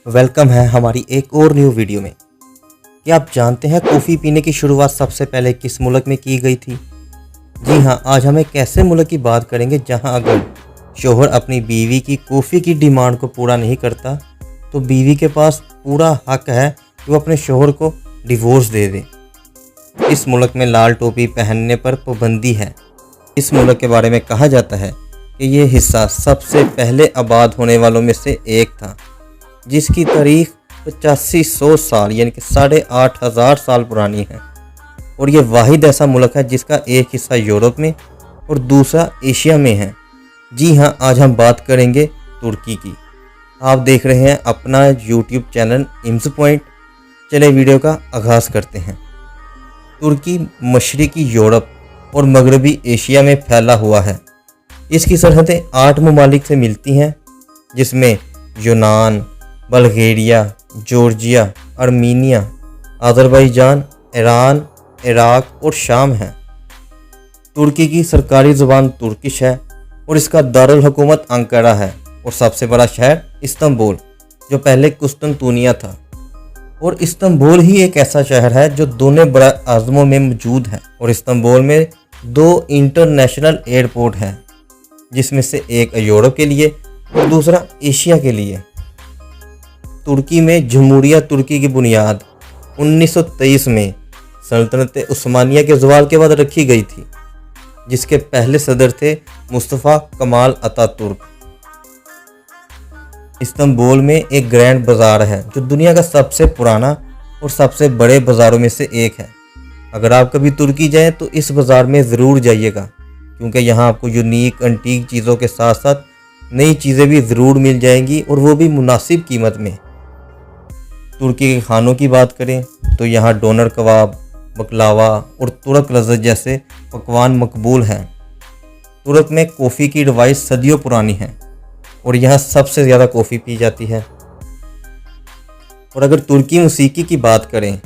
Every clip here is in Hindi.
वेलकम है हमारी एक और न्यू वीडियो में। क्या आप जानते हैं कॉफ़ी पीने की शुरुआत सबसे पहले किस मुल्क में की गई थी? जी हाँ, आज हम एक ऐसे मुल्क की बात करेंगे जहां अगर शौहर अपनी बीवी की कॉफ़ी की डिमांड को पूरा नहीं करता तो बीवी के पास पूरा हक है कि वो अपने शौहर को डिवोर्स दे दे। इस मुल्क में लाल टोपी पहनने पर पाबंदी है। इस मुल्क के बारे में कहा जाता है कि ये हिस्सा सबसे पहले आबाद होने वालों में से एक था, जिसकी तारीख 8500 साल यानी कि 8500 साल पुरानी है। और ये वाहिद ऐसा मुल्क है जिसका एक हिस्सा यूरोप में और दूसरा एशिया में है। जी हाँ, आज हम बात करेंगे तुर्की की। आप देख रहे हैं अपना यूट्यूब चैनल इम्स पॉइंट। चले वीडियो का आगाज़ करते हैं। तुर्की मशरिकी यूरोप और मगरबी एशिया में फैला हुआ है। इसकी सरहदें 8 ममालिक से मिलती हैं, जिसमें यूनान, Bulgaria, Georgia, Armenia, Azerbaijan, Iran, Iraq और शाम है। तुर्की की सरकारी ज़ुबान तुर्किश है और इसका दारुल हुकूमत अंकारा है और सबसे बड़ा शहर इस्तांबुल, जो पहले कुस्तुनतुनिया था। और इस्तांबुल ही एक ऐसा शहर है जो दोनों बड़ा आज़मों में मौजूद है। और इस्तांबुल में 2 इंटरनेशनल एयरपोर्ट हैं, जिसमें से एक यूरोप के लिए और दूसरा एशिया के लिए। तुर्की में जमहूरिया तुर्की की बुनियाद 1923 में सल्तनत उस्मानिया के ज़वाल के बाद रखी गई थी, जिसके पहले सदर थे मुस्तफ़ा कमाल अतातुर्क। इस्तांबुल में एक ग्रैंड बाज़ार है जो दुनिया का सबसे पुराना और सबसे बड़े बाज़ारों में से एक है। अगर आप कभी तुर्की जाएं तो इस बाज़ार में ज़रूर जाइएगा, क्योंकि यहाँ आपको यूनिक एंटीक चीज़ों के साथ साथ नई चीज़ें भी ज़रूर मिल जाएंगी, और वो भी मुनासिब कीमत में। तुर्की के खानों की बात करें तो यहाँ डोनर कबाब, बकलावा और तुर्क लज़्ज़त जैसे पकवान मकबूल हैं। तुर्क में कॉफ़ी की रवायत सदियों पुरानी है और यहाँ सबसे ज़्यादा कॉफ़ी पी जाती है। और अगर तुर्की मौसीकी की बात करें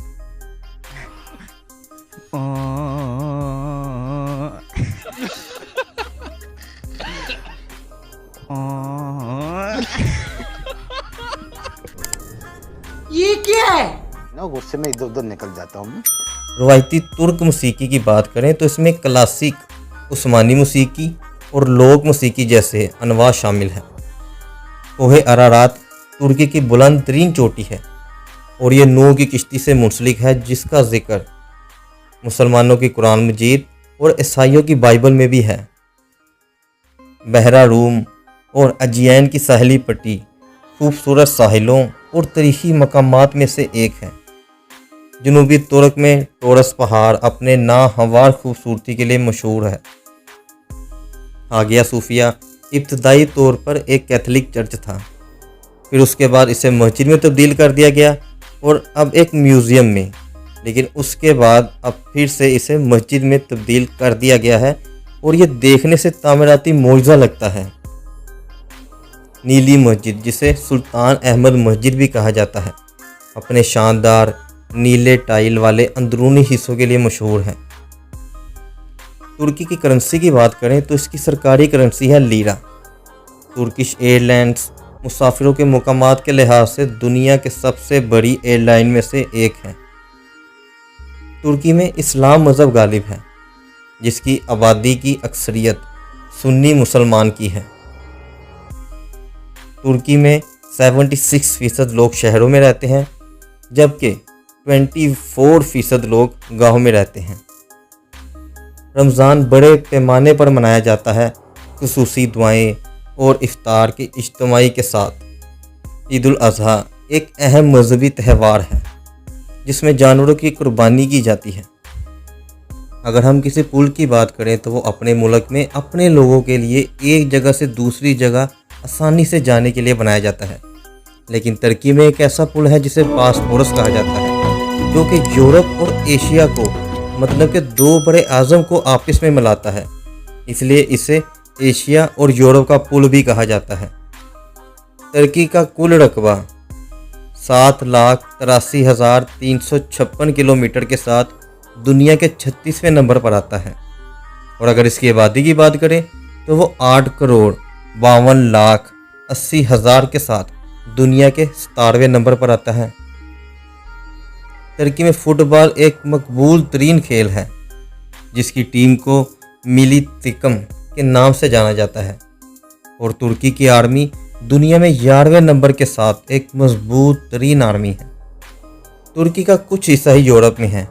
ये क्या है? ना गुस्से में इधर उधर निकल जाता हूँ। रवायती तुर्क मौसीकी की बात करें तो इसमें क्लासिक, उस्मानी मौसीकी और लोक मौसीकी जैसे अनवा शामिल हैं। कोहे अरारात तुर्की की बुलंद तरीन चोटी है और ये नूह की किश्ती से मुंसलिक है, जिसका जिक्र मुसलमानों की कुरान मजीद और ईसाइयों की बाइबल में भी है। बहरा रूम और अजियन की साहली पट्टी खूबसूरत साहिलों और तारीखी मकामात में से एक है। जनूबी तुर्क में टोरस पहाड़ अपने नाहमवार खूबसूरती के लिए मशहूर है। हागिया सूफिया इब्तदाई तौर पर एक कैथोलिक चर्च था, फिर उसके बाद इसे मस्जिद में तब्दील कर दिया गया और अब एक म्यूज़ियम में, लेकिन उसके बाद अब फिर से इसे मस्जिद में तब्दील कर दिया गया है और ये देखने से तामीराती मोइज़ा लगता है। नीली मस्जिद, जिसे सुल्तान अहमद मस्जिद भी कहा जाता है, अपने शानदार नीले टाइल वाले अंदरूनी हिस्सों के लिए मशहूर है। तुर्की की करेंसी की बात करें तो इसकी सरकारी करेंसी है लीरा। तुर्किश एयरलाइंस मुसाफिरों के मुकामात के लिहाज से दुनिया के सबसे बड़ी एयरलाइन में से एक है। तुर्की में इस्लाम मज़हब गालिब है, जिसकी आबादी की अक्सरियत सुन्नी मुसलमान की है। तुर्की में 76% लोग शहरों में रहते हैं, जबकि 24% लोग गाँव में रहते हैं। रमज़ान बड़े पैमाने पर मनाया जाता है, खुसूसी दुआएं और इफ्तार के इज्तिमाई के साथ। ईद उल अज़हा एक अहम मजहबी त्यौहार है, जिसमें जानवरों की कुर्बानी की जाती है। अगर हम किसी पुल की बात करें तो वो अपने मुल्क में अपने लोगों के लिए एक जगह से दूसरी जगह आसानी से जाने के लिए बनाया जाता है। लेकिन तुर्की में एक ऐसा पुल है जिसे बॉस्फोरस कहा जाता है, जो कि यूरोप और एशिया को, मतलब कि 2 बड़े आज़म को आपस में मिलाता है, इसलिए इसे एशिया और यूरोप का पुल भी कहा जाता है। तुर्की का कुल रकबा 7,83,356 किलोमीटर के साथ दुनिया के 36वें नंबर पर आता है। और अगर इसकी आबादी की बात करें तो वो 8,52,80,000 के साथ दुनिया के 17वें नंबर पर आता है। तुर्की में फुटबॉल एक मकबूल तरीन खेल है जिसकी टीम को मिली तिकम के नाम से जाना जाता है। और तुर्की की आर्मी दुनिया में 11वें नंबर के साथ एक मजबूत तरीन आर्मी है। तुर्की का कुछ हिस्सा ही यूरोप में है,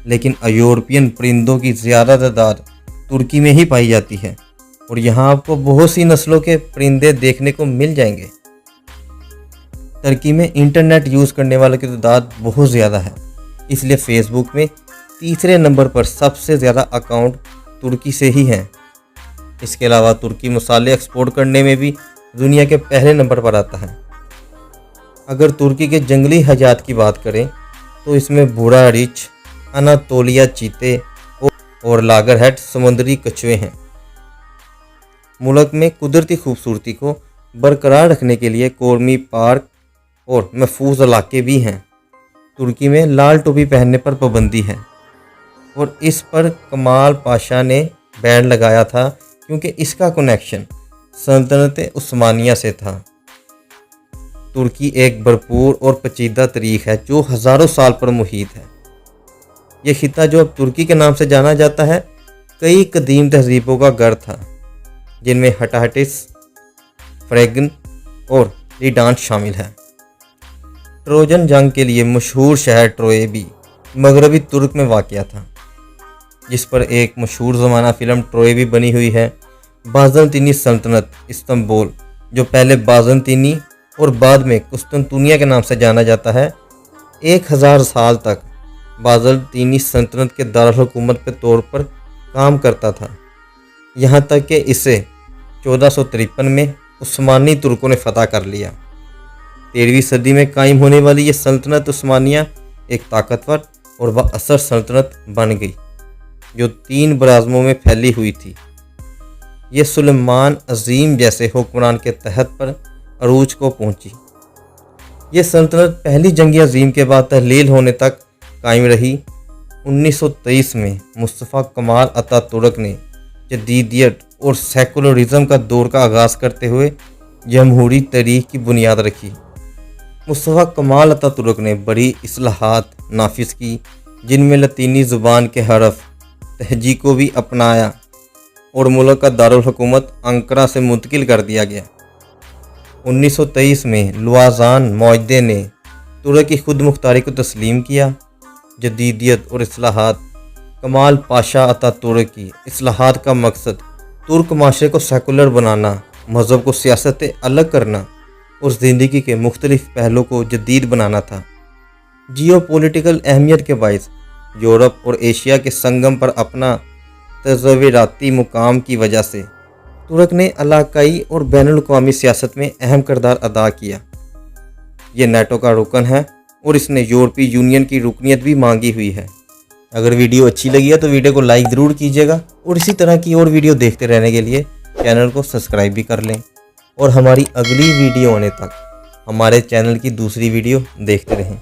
लेकिन यूरोपियन परिंदों की ज़्यादा तादाद तुर्की में ही पाई जाती है और यहाँ आपको बहुत सी नस्लों के परिंदे देखने को मिल जाएंगे। तुर्की में इंटरनेट यूज़ करने वालों की तादाद बहुत ज़्यादा है, इसलिए फेसबुक में तीसरे नंबर पर सबसे ज़्यादा अकाउंट तुर्की से ही हैं। इसके अलावा तुर्की मसाले एक्सपोर्ट करने में भी दुनिया के पहले नंबर पर आता है। अगर तुर्की के जंगली हयात की बात करें तो इसमें भूरा रिछ, अनातोलिया चीते और लागरहेड समुद्री कछुए हैं। मुल्क में कुदरती खूबसूरती को बरकरार रखने के लिए कौमी पार्क और महफूज इलाके भी हैं। तुर्की में लाल टोपी पहनने पर पाबंदी है और इस पर कमाल पाशा ने बैन लगाया था क्योंकि इसका कनेक्शन सल्तनत उस्मानिया से था। तुर्की एक भरपूर और पेचीदा तारीख है जो हज़ारों साल पर मुहित है। यह खिता जो अब तुर्की के नाम से जाना जाता है कई कदीम तहजीबों का घर था, जिनमें हटाहटिस, फ्रेगन और लीडांस शामिल है। ट्रोजन जंग के लिए मशहूर शहर ट्रोय भी मगरबी तुर्क में वाक़या था, जिस पर एक मशहूर ज़माना फ़िल्म ट्रोय भी बनी हुई है। बाज़ंतीनी सल्तनत इस्तांबुल, जो पहले बाज़ंतीनी और बाद में कुस्तुनतुनिया के नाम से जाना जाता है, 1000 साल तक बाज़ंतीनी सल्तनत के दारुल-हुकूमत के तौर पर काम करता था, यहाँ तक कि इसे 1453 में उस्मानी तुर्कों ने फ़तह कर लिया। 13वीं सदी में कायम होने वाली ये सल्तनत उस्मानिया एक ताकतवर और बाअसर सल्तनत बन गई जो 3 बराज़मों में फैली हुई थी। ये सुलेमान अज़ीम जैसे हुक्मरान के तहत पर अरूज को पहुंची। ये सल्तनत पहली जंग अज़ीम के बाद तहलील होने तक कायम रही। 1923 में मुस्तफ़ा कमाल अतातुर्क ने जदीदियत और सेकुलरिज़म का दौर का आगाज़ करते हुए जमहूरी तहरीक की बुनियाद रखी। मुस्तफ़ा कमाल अतातुर्क ने बड़ी इस्लाहात नाफिज की, जिनमें लतीनी ज़ुबान के हरफ तहजी को भी अपनाया और मुल्क का दारुल हुकूमत अंकारा से मुंतकिल कर दिया गया। 1923 में लुआज़ान मुआहदे ने तुर्क की खुद मुख्तारी को तस्लीम किया। जदीदियत और इस्लाहात कमाल पाशा अतातुर्क की इस्लाहात का मकसद तुर्क माशरे को सेकुलर बनाना, मज़हब को सियासत से अलग करना और ज़िंदगी के मुख्तलिफ पहलुओं को जदीद बनाना था। जियोपॉलिटिकल अहमियत के बायस यूरोप और एशिया के संगम पर अपना तज़वीराती मुकाम की वजह से तुर्क ने इलाकाई और बैनुल-अक़वामी सियासत में अहम किरदार अदा किया। ये नेटो का रुकन है और इसने यूरोपीय यूनियन की रुकनीत भी मांगी हुई है। अगर वीडियो अच्छी लगी है तो वीडियो को लाइक ज़रूर कीजिएगा और इसी तरह की और वीडियो देखते रहने के लिए चैनल को सब्सक्राइब भी कर लें और हमारी अगली वीडियो आने तक हमारे चैनल की दूसरी वीडियो देखते रहें।